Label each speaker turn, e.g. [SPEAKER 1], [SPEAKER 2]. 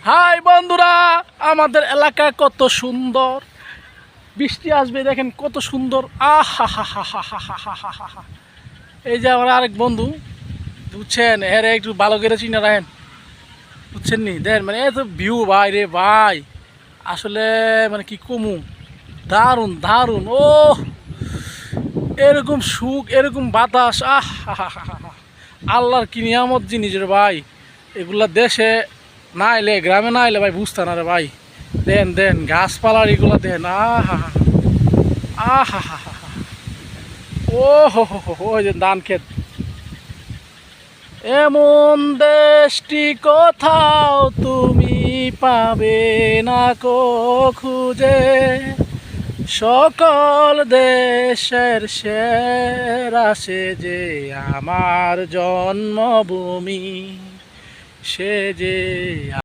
[SPEAKER 1] High বন্ধুরা, আমাদের এলাকা কত সুন্দর। বৃষ্টি আসবে দেখেন কত সুন্দর। আহা হা হা হা হা হা হা হা হা। এই যে আমার আরেক বন্ধু, বুঝছেন, এর একটু ভালো করে চিনে রাখেন, বুঝছেন নি? দেন মানে এত ভিউ ভাই রে ভাই, আসলে মানে কি কমু, দারুণ দারুণ। ও এরকম সুখ, এরকম বাতাস, আহ হা হা হা হা। আল্লাহর কি নিয়ামত জিনিস রে ভাই। এগুলা দেশে না এলে, গ্রামে না এলে ভাই বুঝতে না রে ভাই। দেন দেন গাছপালার এগুলা দেন, আহা আহা হা হা। ও হো হো হো, ওই যে ধান ক্ষেত। এমন দেশটি কোথাও তুমি পাবে না কো খুঁজে, সকল দেশের সেরা সে যে আমার জন্মভূমি, সে যে